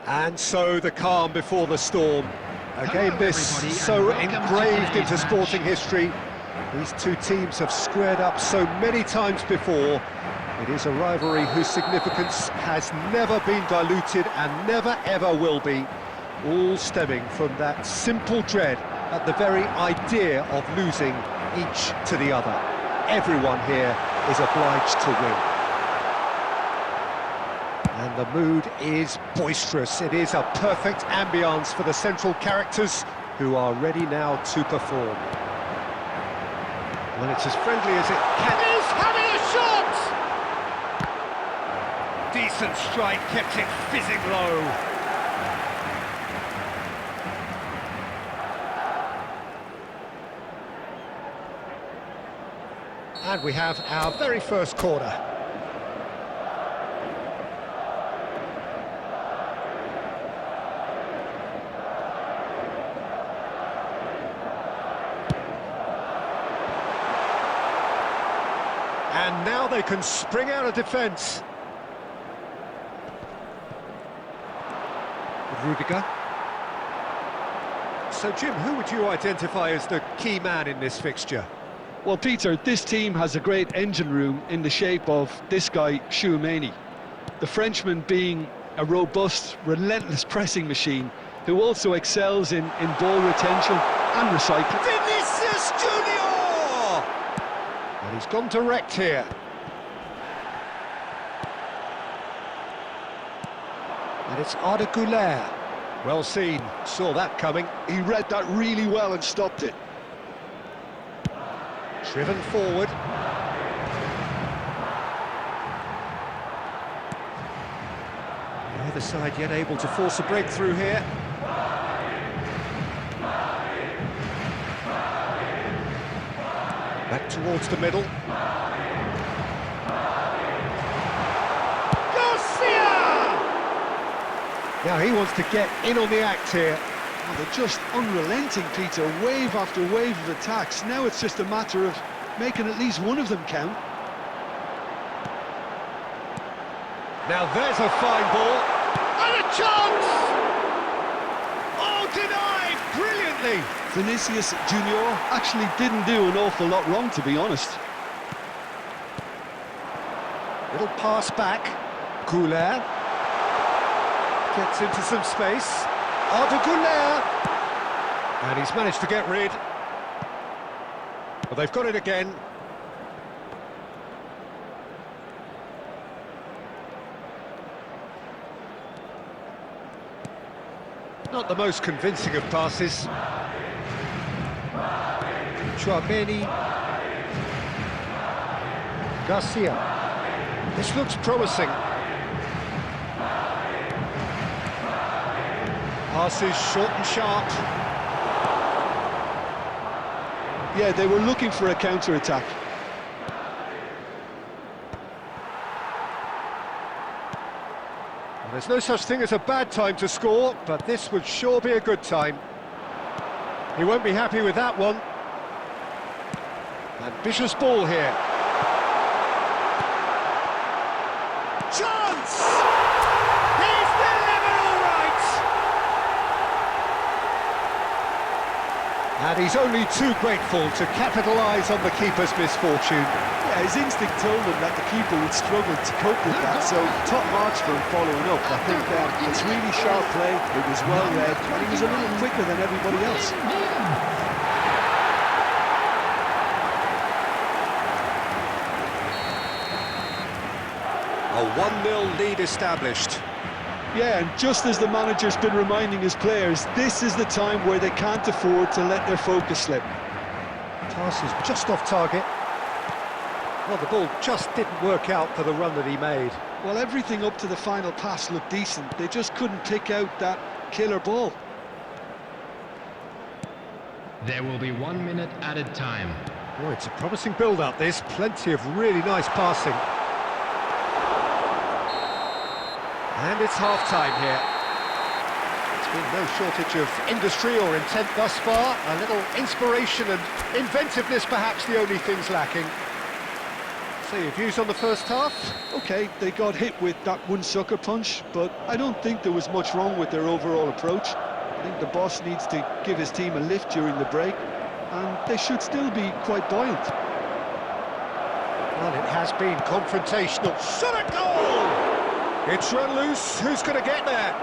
And so the calm before the storm. A game this so engraved into sporting history. These two teams have squared up so many times before. It is a rivalry whose significance has never been diluted and never ever will be. All stemming from that simple dread at the very idea of losing each to the other. Everyone here is obliged to win. And the mood is boisterous. It is a perfect ambience for the central characters who are ready now to perform. Well, it's as friendly as it can. He's having a shot! Decent strike, kept it fizzing low. And we have our very first corner. And now they can spring out of defence. Rudiger. So, Jim, who would you identify as the key man in this fixture? Well, Peter, this team has a great engine room in the shape of this guy, Tchouaméni. The Frenchman being a robust, relentless pressing machine who also excels in ball retention and recycling. Vinicius Junior! And he's gone direct here. And it's Arda Güler. Well seen, saw that coming. He read that really well and stopped it. Driven forward. Neither side yet able to force a breakthrough here. Back towards the middle. Now he wants to get in on the act here. Oh, they're just unrelenting, Peter, wave after wave of attacks. Now it's just a matter of making at least one of them count. Now there's a fine ball. And a chance! Oh, denied! Brilliantly! Vinicius Junior actually didn't do an awful lot wrong, to be honest. Little pass back. Güler. Gets into some space. Arda Güler. And he's managed to get rid. But they've got it again. Not the most convincing of passes. Tchouaméni. Garcia. This looks promising. Passes short and sharp. Yeah, they were looking for a counter-attack. There's no such thing as a bad time to score, but this would sure be a good time. He won't be happy with that one. Ambitious ball here. Chance! He's delivered all right! And he's only too grateful to capitalise on the keeper's misfortune. Yeah, his instinct told him that the keeper would struggle to cope with that, so top marks for him following up. I think it's really sharp play, it was well read, and he was a little quicker than everybody else. A 1-0 lead established. Yeah, and just as the manager's been reminding his players, this is the time where they can't afford to let their focus slip. Pass is just off target. Well, the ball just didn't work out for the run that he made. Well, everything up to the final pass looked decent. They just couldn't pick out that killer ball. There will be 1 minute added time. Oh, it's a promising build-up, this. Plenty of really nice passing. And it's half-time here. There's been no shortage of industry or intent thus far. A little inspiration and inventiveness, perhaps the only things lacking. So your views on the first half? Okay, they got hit with that one sucker punch, but I don't think there was much wrong with their overall approach. I think the boss needs to give his team a lift during the break, and they should still be quite buoyant. Well, it has been confrontational. Shot at goal! It's run loose. Who's going to get there?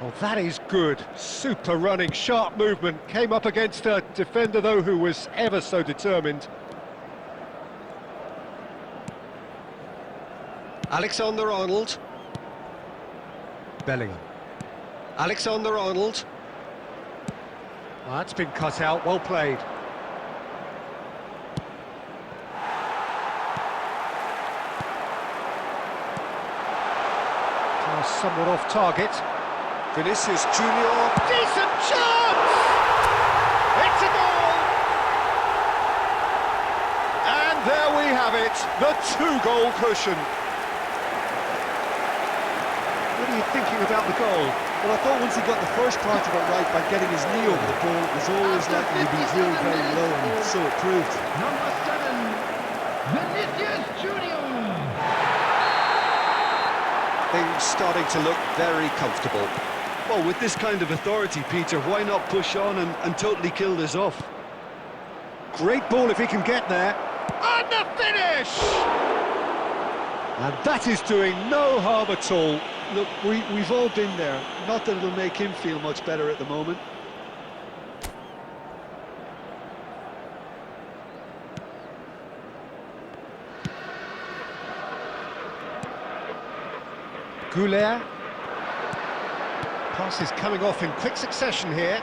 Oh, that is good. Super running, sharp movement. Came up against a defender, though, who was ever so determined. Alexander-Arnold. Bellingham. Alexander-Arnold. Oh, that's been cut out. Well played. Oh, somewhat off target. Vinicius Junior. Decent chance! It's a goal! And there we have it, the two-goal cushion. What are you thinking about the goal? Well, I thought once he got the first part of it right by getting his knee over the ball, it was always likely to be drilled very low, and so it proved. Number 7, Vinicius Junior. Things starting to look very comfortable. Well, with this kind of authority, Peter, why not push on and totally kill this off? Great ball if he can get there. And the finish! And that is doing no harm at all. Look, we've all been there. Not that it'll make him feel much better at the moment. Goulet. Pass is coming off in quick succession here.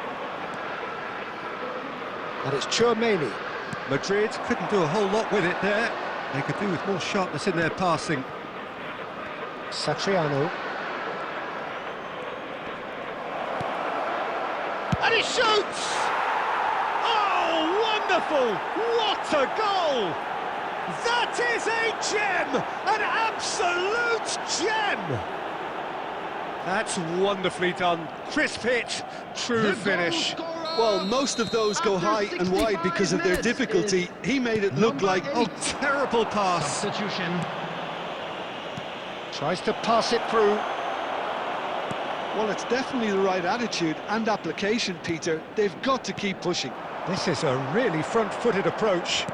And it's Tchouaméni. Madrid couldn't do a whole lot with it there. They could do with more sharpness in their passing. Satriano. And he shoots! Oh, wonderful! What a goal! That is a gem! An absolute gem! That's wonderfully done. Crisp hit, true finish. Well, most of those go high and wide because of their difficulty. He made it look like... Oh, terrible pass. Substitution. Tries to pass it through. Well, it's definitely the right attitude and application, Peter. They've got to keep pushing. This is a really front-footed approach.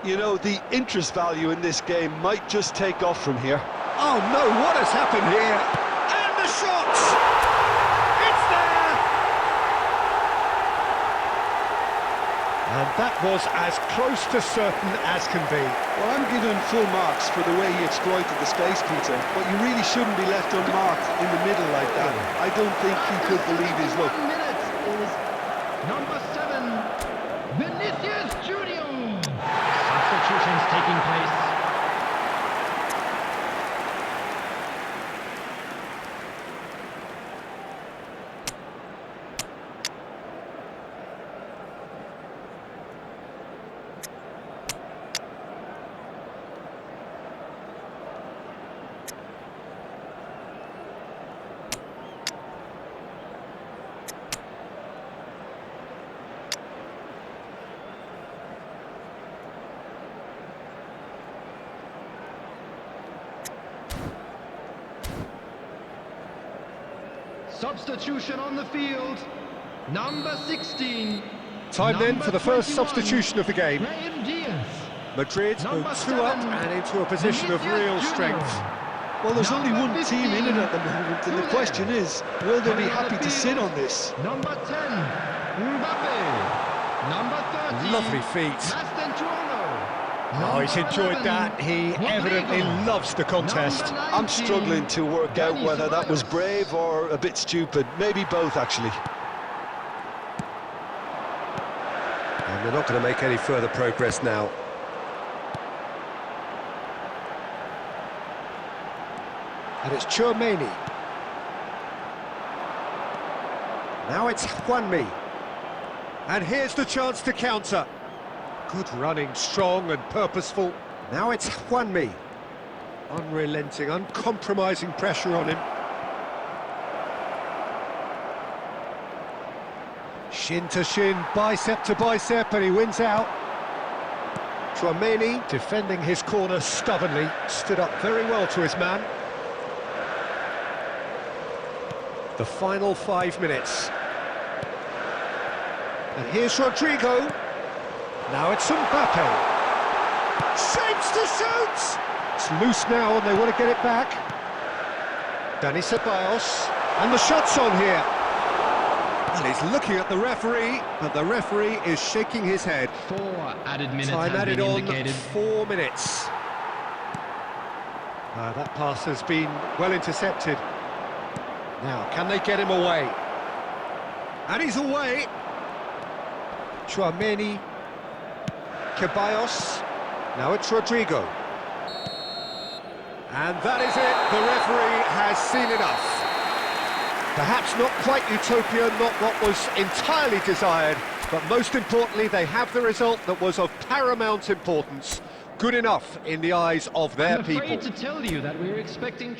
You know, the interest value in this game might just take off from here. Oh no, what has happened here? And the shot! It's there! And that was as close to certain as can be. Well, I'm giving him full marks for the way he exploited the space, Peter, but you really shouldn't be left unmarked in the middle like that. I don't think he could believe his luck. 1 minute is number 7, Vinicius Junior. Substitutions taking place. Substitution on the field, number 16. Time then for the first 21, substitution of the game. Brahim Diaz. Madrid go Number 2 up 7, and into a position of Vinicius real Junior. strength. Well, there's only Number one team in it at the 15, moment, and the Goulet. question is, will they be Coming on happy the to sit field, on this? Number 10, Mbappe. Number 30, Lovely feet. Mastentuono. Oh, he's enjoyed that. He evidently loves the contest. I'm struggling to work out whether that was brave or a bit stupid. Maybe both, actually. And they're not going to make any further progress now. And it's Tchouaméni. Now it's Juanmi. And here's the chance to counter. Good running, strong and purposeful. Now it's Juanmi. Unrelenting, uncompromising pressure on him. Shin to shin, bicep to bicep, and he wins out. Tchouaméni defending his corner stubbornly, stood up very well to his man. The final 5 minutes. And here's Rodrigo. Now it's Mbappe. Shapes to shoot! It's loose now and they want to get it back. Dani Ceballos. And the shot's on here. And he's looking at the referee, but the referee is shaking his head. 4 added minutes Time has added been on, indicated. 4 minutes. That pass has been well intercepted. Now, can they get him away? And he's away. Tchouaméni. Ceballos. Now it's Rodrigo. And that is it. The referee has seen enough. Perhaps not quite utopia, not what was entirely desired, but most importantly, they have the result that was of paramount importance. Good enough in the eyes of their I'm people. afraid to tell you that we were expecting...